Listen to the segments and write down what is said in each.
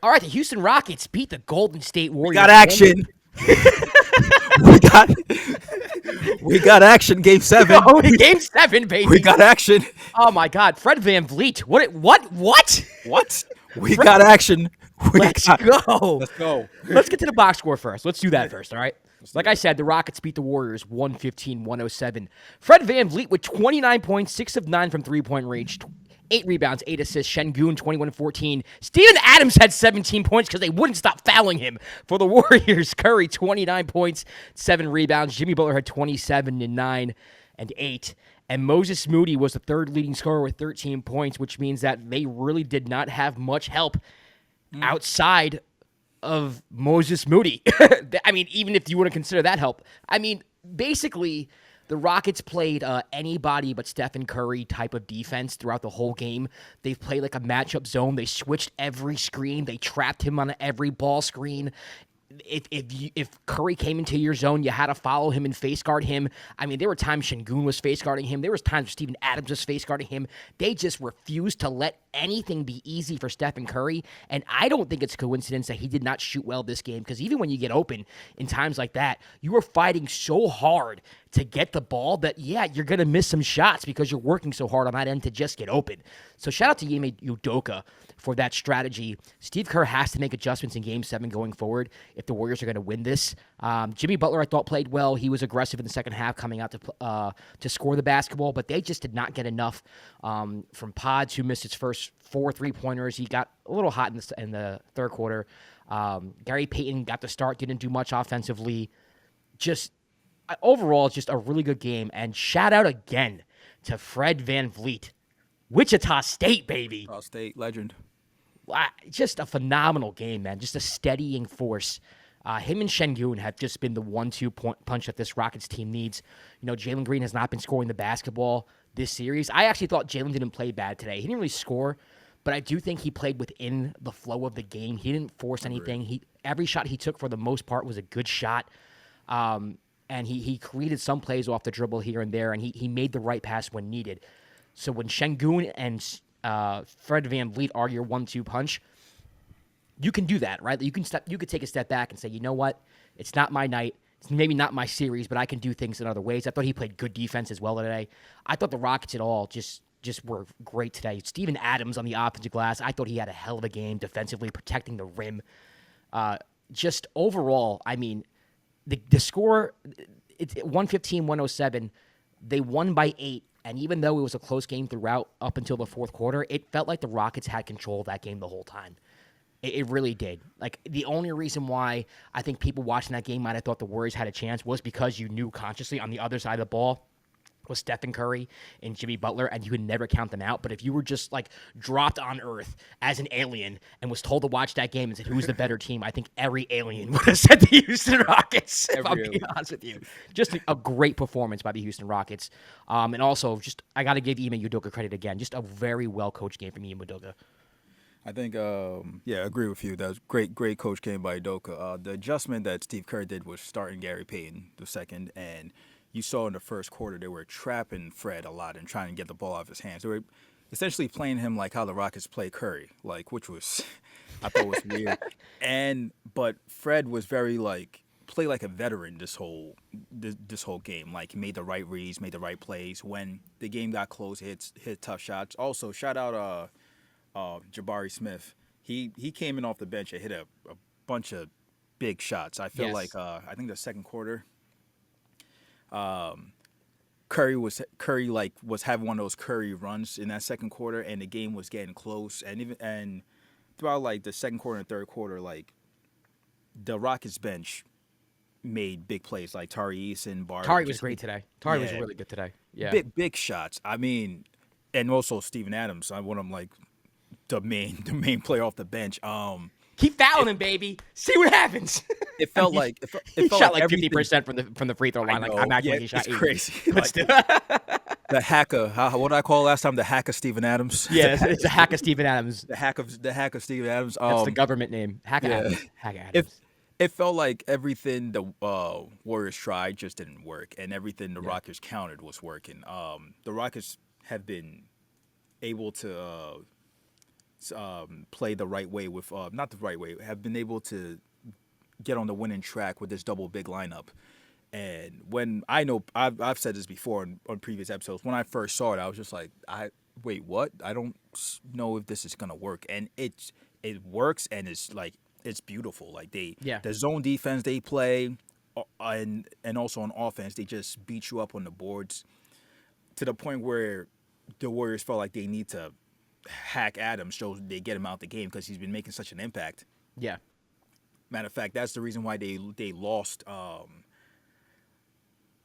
All right, the Houston Rockets beat the Golden State Warriors. We got action. we got action. Game 7. Oh, Game 7, baby. We got action. Oh my God, Fred VanVleet. What? What? We got action. Let's go. Let's go. Let's get to the box score first. Let's do that first, all right? Like I said, the Rockets beat the Warriors 115-107. Fred VanVleet with 29 points, 6 of 9 from three-point range, 8 rebounds, 8 assists. Sengun, 21-14. Steven Adams had 17 points because they wouldn't stop fouling him for the Warriors. Curry, 29 points, 7 rebounds. Jimmy Butler had 27 and 9 and 8. And Moses Moody was the third leading scorer with 13 points, which means that they really did not have much help outside of Moses Moody. I mean, even if you want to consider that help. I mean, basically, the Rockets played anybody but Steph and Curry type of defense throughout the whole game. They've played like a matchup zone. They switched every screen. They trapped him on every ball screen. If Curry came into your zone, you had to follow him and face guard him. I mean, there were times Sengun was face guarding him. There was times Steven Adams was face guarding him. They just refused to let anything be easy for Steph and Curry. And I don't think it's a coincidence that he did not shoot well this game, because even when you get open in times like that, you are fighting so hard to get the ball that, yeah, you're going to miss some shots because you're working so hard on that end to just get open. So shout out to Ime Udoka for that strategy. Steve Kerr has to make adjustments in Game 7 going forward if the Warriors are going to win this. Jimmy Butler, I thought, played well. He was aggressive in the second half coming out to score the basketball, but they just did not get enough from Pods, who missed his first 4 3-pointers. He got a little hot in the third quarter. Gary Payton got the start, didn't do much offensively. Just overall, just a really good game. And shout out again to Fred VanVleet. Wichita State, baby. Wichita State, legend. Just a phenomenal game, man. Just a steadying force. Him and Sengun have just been the 1-2 punch that this Rockets team needs. You know, Jalen Green has not been scoring the basketball this series. I actually thought Jalen didn't play bad today. He didn't really score, but I do think he played within the flow of the game. He didn't force anything. Every shot he took, for the most part, was a good shot. And he created some plays off the dribble here and there, and he made the right pass when needed. So when Sengun and Fred VanVleet are your 1-2 punch, you can do that, right? You could take a step back and say, you know what? It's not my night. It's maybe not my series, but I can do things in other ways. I thought he played good defense as well today. I thought the Rockets at all just were great today. Steven Adams on the offensive glass, I thought he had a hell of a game defensively, protecting the rim. Just overall, I mean, the score, it's 115-107. They won by 8. And even though it was a close game throughout up until the fourth quarter, it felt like the Rockets had control of that game the whole time. It really did. Like, the only reason why I think people watching that game might have thought the Warriors had a chance was because you knew consciously on the other side of the ball was Stephen Curry and Jimmy Butler, and you could never count them out. But if you were just, like, dropped on Earth as an alien and was told to watch that game and said, who's the better team, I think every alien would have said the Houston Rockets, if I'm being honest with you. Just a great performance by the Houston Rockets. And also, I got to give Ime Udoka credit again. Just a very well-coached game from Ime Udoka. I think, I agree with you. That was great coach game by Udoka. The adjustment that Steve Kerr did was starting Gary Payton the second, and you saw in the first quarter they were trapping Fred a lot and trying to get the ball off his hands. They were essentially playing him like how the Rockets play Curry, which was, I thought was weird. But Fred was very play like a veteran this whole game. Like, he made the right reads, made the right plays. When the game got close, hit tough shots. Also, shout out Jabari Smith. He came in off the bench and hit a bunch of big shots. I feel like I think the second quarter, Curry was having one of those Curry runs in that second quarter, and the game was getting close. And throughout the second quarter and third quarter, the Rockets bench made big plays, like Tari Eason, Tari was great today. Tari was really good today. Yeah, big shots. I mean, and also Steven Adams. I want him the main player off the bench. Keep fouling him, baby. See what happens. It felt like he shot 50% from the free throw line. I'm acting he shot 80. Crazy. The hacker. What did I call last time? The hacker Steven Adams. Yeah, it's the hack of Steven Adams. The hack of Steven Adams. That's the government name. Hack Adams. Hack Adams. It felt like everything the Warriors tried just didn't work, and everything the Rockets countered was working. The Rockets have been able to play the right way with not the right way, have been able to get on the winning track with this double big lineup. And when I've said this before on previous episodes, when I first saw it, I was just like, wait, what? I don't know if this is gonna work. And it works, and it's beautiful. Like the zone defense they play, and also on offense, they just beat you up on the boards to the point where the Warriors felt like they need to hack Adams so they get him out the game because he's been making such an impact. Yeah. Matter of fact, that's the reason why they lost.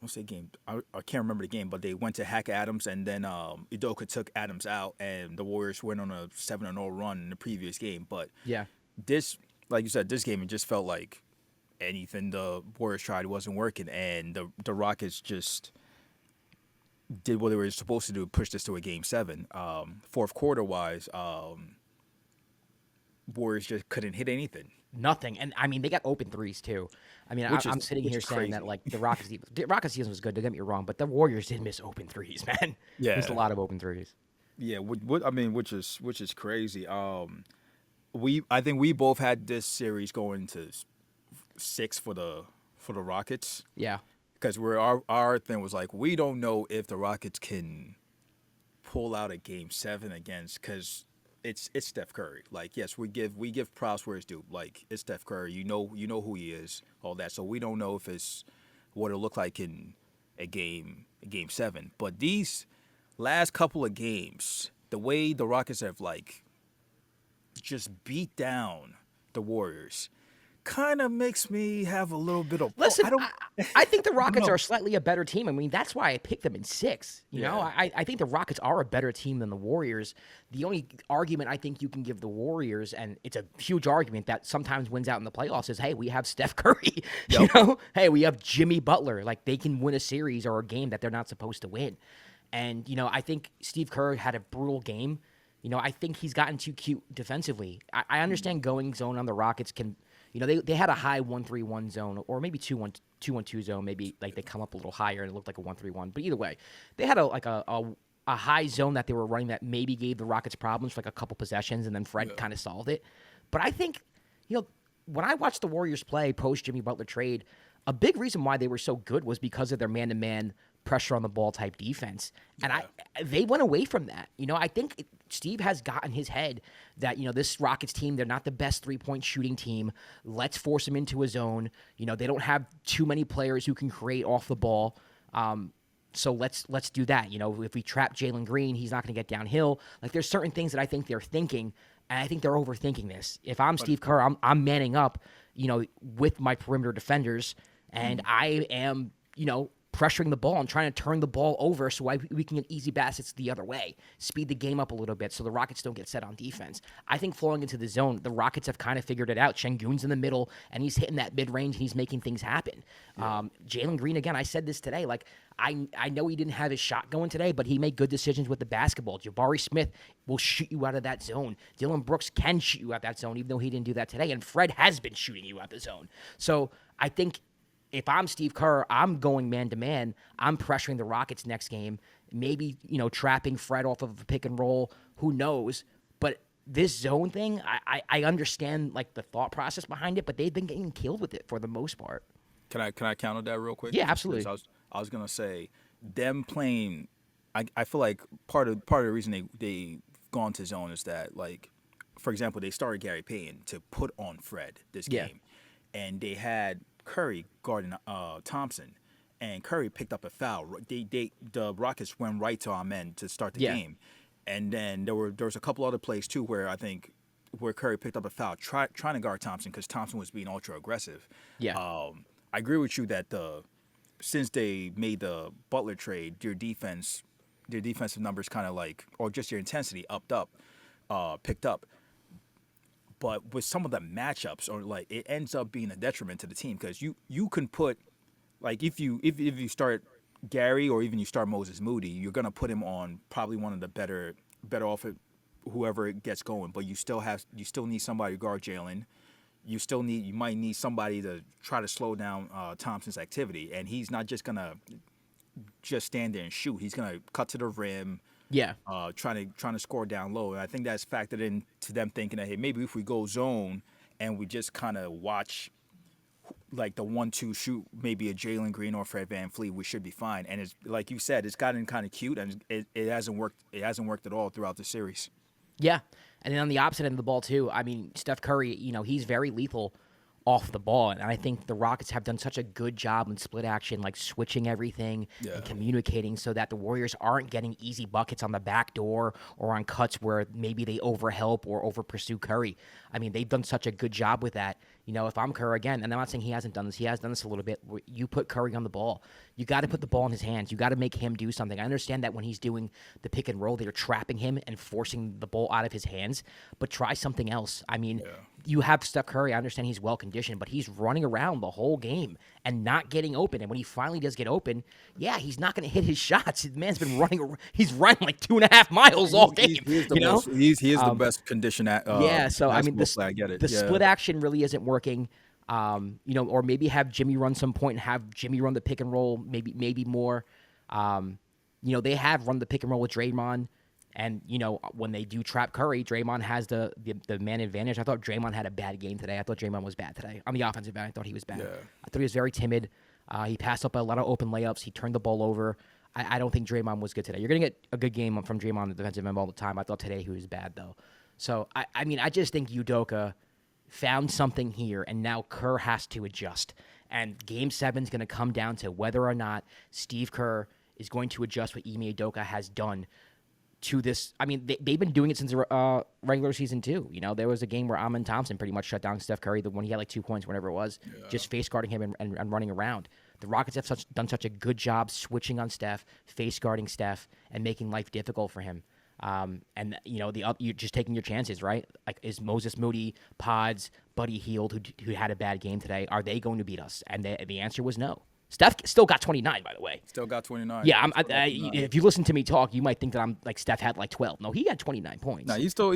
What's that game? I can't remember the game, but they went to hack Adams, and then Udoka took Adams out, and the Warriors went on a 7-0 run in the previous game. But this, like you said, this game, it just felt like anything the Warriors tried wasn't working, and the Rockets just did what they were supposed to do, push this to a Game 7. Fourth quarter wise, Warriors just couldn't hit anything. Nothing. And, I mean, they got open threes, too. I mean, I'm sitting here saying that, like, the Rockets season was good. Don't get me wrong, but the Warriors did miss open threes, man. Yeah. Missed a lot of open threes. Yeah, which is crazy. I think we both had this series going to 6 for the Rockets. Yeah. Because our thing was like, we don't know if the Rockets can pull out a Game 7 against, because it's Steph Curry. Like, yes, we give props where it's due. Like, it's Steph Curry. You know who he is, all that. So we don't know if it's what it'll look like in a Game 7. But these last couple of games, the way the Rockets have like just beat down the Warriors, kind of makes me have a little bit of. Listen, I think the Rockets are slightly a better team. I mean, that's why I picked them in 6. You know, I think the Rockets are a better team than the Warriors. The only argument I think you can give the Warriors, and it's a huge argument that sometimes wins out in the playoffs, is, hey, we have Steph Curry. You know, hey, we have Jimmy Butler. Like, they can win a series or a game that they're not supposed to win. And, you know, I think Steve Kerr had a brutal game. You know, I think he's gotten too cute defensively. I understand going zone on the Rockets can. You know, they had a high 1-3-1 zone, or maybe 2-1-2 zone. Maybe like they come up a little higher and it looked like a 1-3-1. But either way, they had a high zone that they were running that maybe gave the Rockets problems for like a couple possessions, and then Fred kind of solved it. But I think, you know, when I watched the Warriors play post Jimmy Butler trade, a big reason why they were so good was because of their man-to-man pressure on the ball type defense. And they went away from that. You know, I think Steve has gotten his head that, you know, this Rockets team, they're not the best three-point shooting team. Let's force them into a zone. You know, they don't have too many players who can create off the ball. So let's do that. You know, if we trap Jalen Green, he's not going to get downhill. Like, there's certain things that I think they're thinking, and I think they're overthinking this. If I'm Steve Kerr, I'm manning up, you know, with my perimeter defenders, and I am, you know, pressuring the ball and trying to turn the ball over so we can get easy baskets the other way. Speed the game up a little bit so the Rockets don't get set on defense. I think flowing into the zone, the Rockets have kind of figured it out. Sengun's in the middle, and he's hitting that mid-range, and he's making things happen. Jalen Green, again, I said this today, like, I know he didn't have his shot going today, but he made good decisions with the basketball. Jabari Smith will shoot you out of that zone. Dylan Brooks can shoot you out that zone, even though he didn't do that today, and Fred has been shooting you out the zone. So I think if I'm Steve Kerr, I'm going man-to-man. I'm pressuring the Rockets next game. Maybe, you know, trapping Fred off of a pick and roll. Who knows? But this zone thing, I understand, like, the thought process behind it, but they've been getting killed with it for the most part. Can I counter that real quick? Yeah, absolutely. I was going to say, them playing, I feel like part of the reason they've gone to zone is that, like, for example, they started Gary Payton to put on Fred this game. And they had Curry guarding Thompson, and Curry picked up a foul. The Rockets went right to our men to start the game, and then there was a couple other plays too where I think where Curry picked up a foul trying to guard Thompson because Thompson was being ultra aggressive. I agree with you that since they made the Butler trade, their defensive numbers kind of like, or just your intensity picked up. But with some of the matchups, or like, it ends up being a detriment to the team because you can put, like, if you start Gary or even you start Moses Moody, you're gonna put him on probably one of the better off it, whoever it gets going. But you still need somebody to guard Jalen. You might need somebody to try to slow down Thompson's activity, and he's not just gonna stand there and shoot. He's gonna cut to the rim, Yeah. Trying to score down low. And I think that's factored into them thinking that, hey, maybe if we go zone and we just kind of watch like the 1-2 shoot, maybe a Jalen Green or Fred VanVleet, we should be fine. And it's like you said, it's gotten kind of cute, and it hasn't worked. It hasn't worked at all throughout the series. Yeah. And then on the opposite end of the ball, too, I mean, Steph Curry, he's very lethal off the ball. And I think the Rockets have done such a good job in split action, like switching everything and communicating so that the Warriors aren't getting easy buckets on the back door or on cuts where maybe they overhelp or over pursue Curry. I mean, they've done such a good job with that. If I'm Curry again, and I'm not saying he hasn't done this, he has done this a little bit. You put Curry on the ball. You got to put the ball in his hands. You got to make him do something. I understand that when he's doing the pick and roll, they're trapping him and forcing the ball out of his hands, but try something else. I mean, you have Steph Curry. I understand he's well conditioned, but he's running around the whole game and not getting open. And when he finally does get open, he's not going to hit his shots. The man's been running. He's run like 2.5 miles all game. He is the best conditioned. So I mean, I get it. The split action really isn't working. Or maybe have Jimmy run some point and have Jimmy run the pick and roll. Maybe more. They have run the pick and roll with Draymond. And, when they do trap Curry, Draymond has the man advantage. I thought Draymond had a bad game today. I thought Draymond was bad today. On the offensive end, I thought he was bad. I thought he was very timid. He passed up a lot of open layups. He turned the ball over. I don't think Draymond was good today. You're going to get a good game from Draymond on the defensive end all the time. I thought today he was bad, though. So, I just think Udoka found something here, and now Kerr has to adjust. And Game 7 is going to come down to whether or not Steve Kerr is going to adjust what Ime Udoka has done to this. I mean, they've been doing it since the regular season, too. There was a game where Amin Thompson pretty much shut down Steph Curry, the one he had like 2 points, whatever it was, just face guarding him and running around. The Rockets have done such a good job switching on Steph, face guarding Steph, and making life difficult for him. You're just taking your chances, right? Like, is Moses Moody, Pods, Buddy Hield, who had a bad game today, are they going to beat us? And the answer was no. Steph still got 29, by the way. Still got 29. Yeah, if you listen to me talk, you might think that I'm like Steph had like 12. No, he had 29 points. No, he still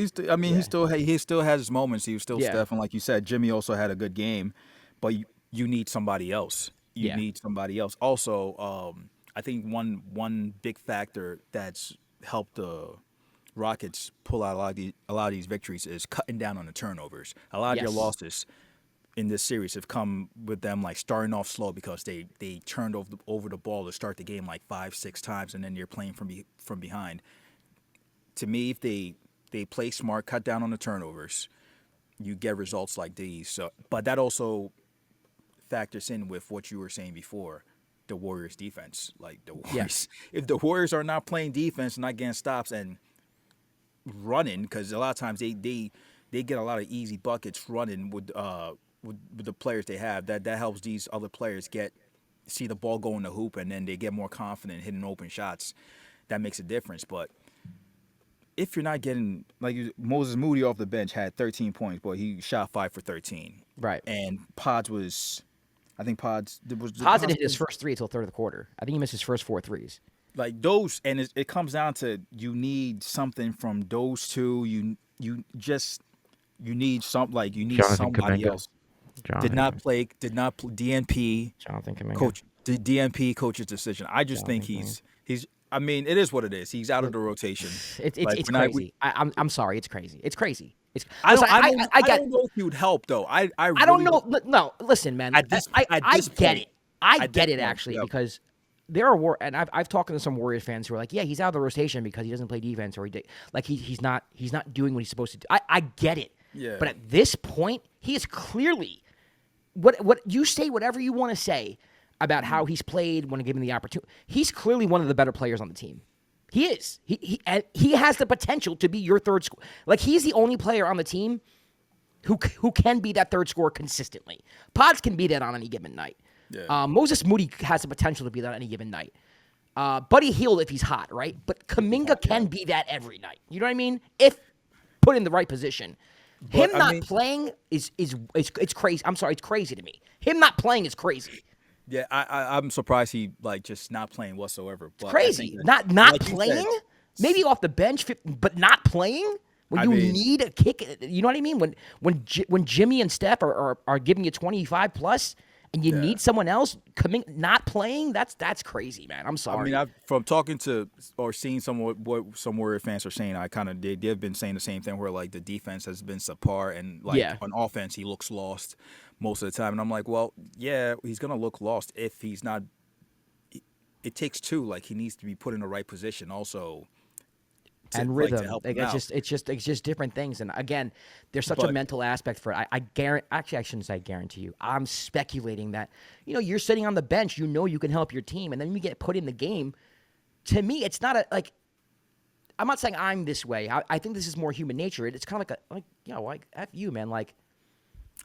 has his moments. He was still Steph, and like you said, Jimmy also had a good game, but you need somebody else. You need somebody else. Also, I think one big factor that's helped the Rockets pull out a lot of these victories is cutting down on the turnovers. A lot of your losses in this series have come with them like starting off slow because they turned over the ball to start the game like 5-6 times, and then you're playing from behind. To me, if they play smart, cut down on the turnovers, you get results like these. So, but that also factors in with what you were saying before. The Warriors' defense, like the Warriors, if the Warriors are not playing defense, not getting stops and running, because a lot of times they get a lot of easy buckets running with the players they have. That helps these other players see the ball go in the hoop, and then they get more confident hitting open shots. That makes a difference. But if you're not getting, like, Moses Moody off the bench had 13 points, but he shot 5 for 13. Right. And Pods didn't hit his first three until third of the quarter. I think he missed his first 4 threes. Like those, and it comes down to you need something from those two. You need somebody Kuminga. else. Did not play DNP. Jonathan Kuminga. Coach, the DNP coach's decision. I just think he's. I mean, it is what it is. He's out of the rotation. It's crazy. I'm sorry. It's crazy. It's crazy. I don't know if he would help though. I don't know. No, listen, man. I get it. I get it actually because there are and I've talked to some Warriors fans who are like, yeah, he's out of the rotation because he doesn't play defense or he's not doing what he's supposed to do. I get it. Yeah. But at this point, he is clearly what you say, whatever you want to say about how he's played when given the opportunity. He's clearly one of the better players on the team. He is. He has the potential to be your third scorer. Like, he's the only player on the team who can be that third scorer consistently. Pods can be that on any given night. Yeah. Moses Moody has the potential to be that on any given night. Buddy Hield if he's hot, right? But Kuminga can be that every night. You know what I mean? If put in the right position. Him not playing is crazy. I'm sorry, it's crazy to me. Him not playing is crazy. Yeah, I'm surprised he just not playing whatsoever. But it's crazy. Not playing? Maybe off the bench, but not playing? When you need a kick, you know what I mean? When Jimmy and Steph are giving you 25 plus, and you Yeah. need someone else coming not playing. That's crazy, man. I'm I sorry. mean, from talking to or seeing what some Warrior fans are saying, they've been saying the same thing where like the defense has been subpar and like Yeah. on offense he looks lost most of the time, and I'm like, well, yeah, he's gonna look lost if he's not. It takes two. Like he needs to be put in the right position also. And Like, to rhythm. help Like, him out. it's just different things. And again, there's such a But mental aspect for it. I guarantee. Actually, I shouldn't say guarantee you. I'm speculating that you're sitting on the bench. You can help your team, and then you get put in the game. To me, it's not a like. I'm not saying I'm this way. I think this is more human nature. It's kind of like F you, man. Like,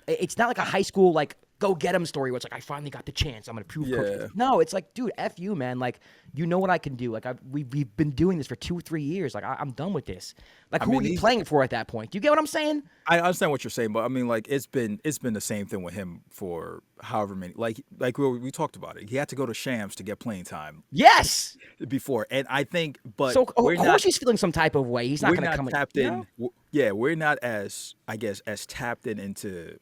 it's not like a high school like go get him story where it's like I finally got the chance. I'm gonna prove. Yeah. No, it's like, dude, F you, man. Like, you know what I can do. Like, we've been doing this for 2 or 3 years. Like, I'm done with this. Like, who mean, are you playing for at that point? Do you get what I'm saying? I understand what you're saying, but I mean, like it's been the same thing with him for however many. Like we talked about it. He had to go to Shams to get playing time Yes. before, and I think, but So we're of course not. he's feeling some type of way. He's not We're gonna not come tapped in. in. Yeah, we're not as as tapped into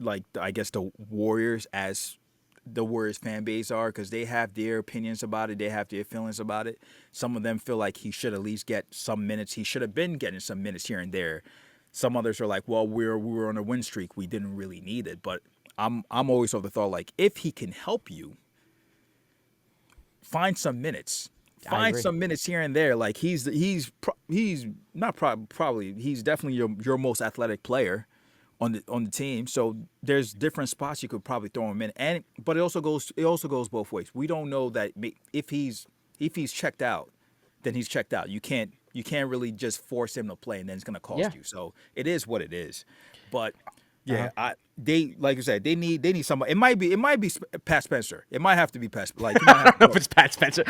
like the Warriors as the Warriors fan base are, because they have their opinions about it. They have their feelings about it. Some of them feel like he should at least get some minutes. He should have been getting some minutes here and there. Some others are like, well, we were on a win streak. We didn't really need it. But I'm always of the thought, like, if he can help you, find some minutes. Find some minutes here and there. Like he's not probably he's definitely your most athletic player on the team. So there's different spots you could probably throw him in. But it also goes both ways. We don't know that if he's checked out, then he's checked out. You can't really just force him to play and then it's going to cost you. So it is what it is. But yeah, they like you said, they need somebody. It might be Pat Spencer. It might have to be Pat. Like I don't know if it's Pat Spencer.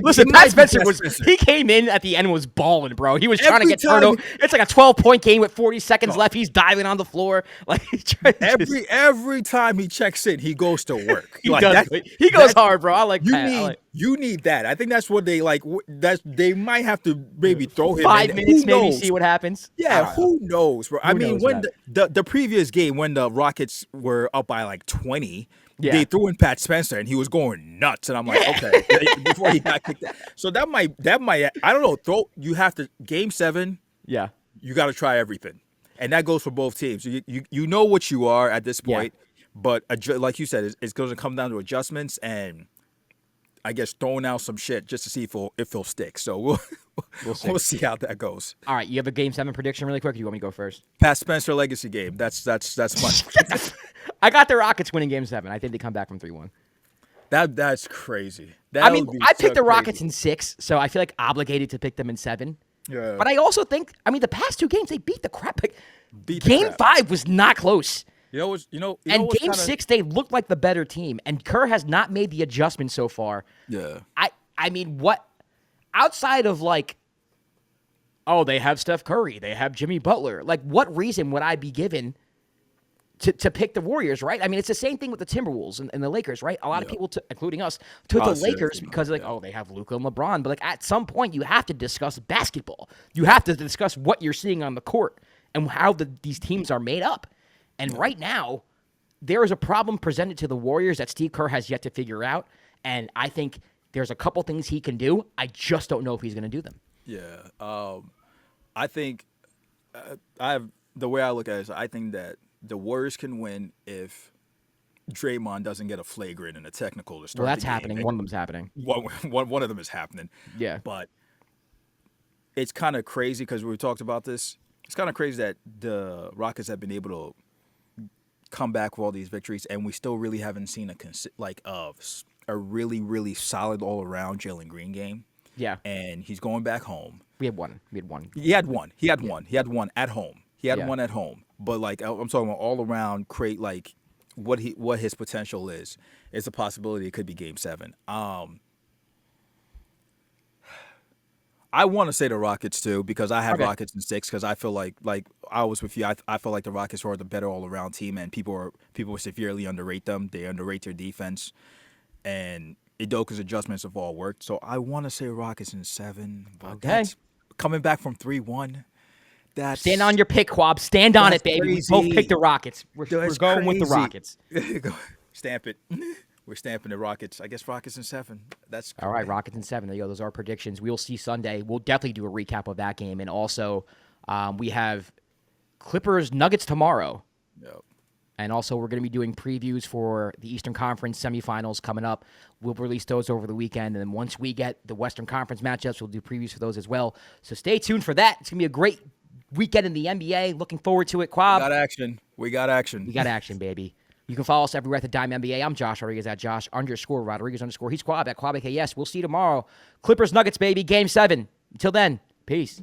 Listen, Pat Spencer he came in at the end and was balling, bro. He was trying to get turnover. It's like a 12-point game with 40 seconds left. He's diving on the floor. Like every time he checks in, he goes to work. He goes hard, bro. I like Pat. You need that. I think that's what they like. They might have to maybe throw him 5 in. minutes, maybe see what happens. Yeah, who knows, bro? I mean, when that? the previous game when the Rockets were up by like 20, Yeah. they threw in Pat Spencer and he was going nuts, and I'm like, okay, before he got kicked out. So that might I don't know. You have to game 7. Yeah. You got to try everything, and that goes for both teams. You know what you are at this point, but like you said, it's going to come down to adjustments and I guess throwing out some shit just to see if he'll stick. So we'll see how that goes. All right, you have a Game 7 prediction really quick? Or do you want me to go first? Pat Spencer legacy game. That's fun. I got the Rockets winning Game 7. I think they come back from 3-1. That's crazy. I picked the Rockets in 6, so I feel like obligated to pick them in 7. Yeah. But I also think, the past 2 games they beat the crap. Game 5 was not close. And Game 6 they looked like the better team, and Kerr has not made the adjustment so far. Yeah. I mean, what outside of like, oh, they have Steph Curry, they have Jimmy Butler. Like, what reason would I be given to pick the Warriors, right? I mean, it's the same thing with the Timberwolves and the Lakers, right? A lot of people, including us, took the Lakers because they have Luka and LeBron. But like at some point, you have to discuss basketball. You have to discuss what you're seeing on the court and how these teams are made up. And right now, there is a problem presented to the Warriors that Steve Kerr has yet to figure out. And I think there's a couple things he can do. I just don't know if he's going to do them. Yeah. I think the way I look at it is I think that the Warriors can win if Draymond doesn't get a flagrant and a technical to start. Well, that's the game. happening. One of them's happening. One of them is happening. Yeah. But it's kind of crazy because we talked about this. It's kind of crazy that the Rockets have been able to come back with all these victories, and we still really haven't seen a really, really solid all-around Jalen Green game. Yeah. And he's going back home. We had one. He had one at home. He had one at home. But like I'm talking about all around, create like what his potential is. It's a possibility it could be Game 7. I want to say the Rockets too because I have Rockets in 6 because I feel like I was with you. I feel like the Rockets are the better all around team and people severely underrate them. They underrate their defense, and Udoka's adjustments have all worked. So I want to say Rockets in 7. But that's coming back from 3-1. Stand on your pick, Kwab. Stand on it, baby. Crazy. We both picked the Rockets. We're going with the crazy. Rockets. Stamp it. We're stamping the Rockets. I guess Rockets in 7. That's all right. Rockets in 7. There you go. Those are our predictions. We'll see Sunday. We'll definitely do a recap of that game, and also we have Clippers Nuggets tomorrow. Yep. And also, we're going to be doing previews for the Eastern Conference semifinals coming up. We'll release those over the weekend. And then once we get the Western Conference matchups, we'll do previews for those as well. So stay tuned for that. It's going to be a great weekend in the NBA. Looking forward to it, Kwab. We got action. We got action, baby. You can follow us everywhere at the Dime NBA. I'm Josh Rodriguez at Josh_Rodriguez_. He's Kwab at Kwab AKS. We'll see you tomorrow. Clippers Nuggets, baby. Game 7. Until then, peace.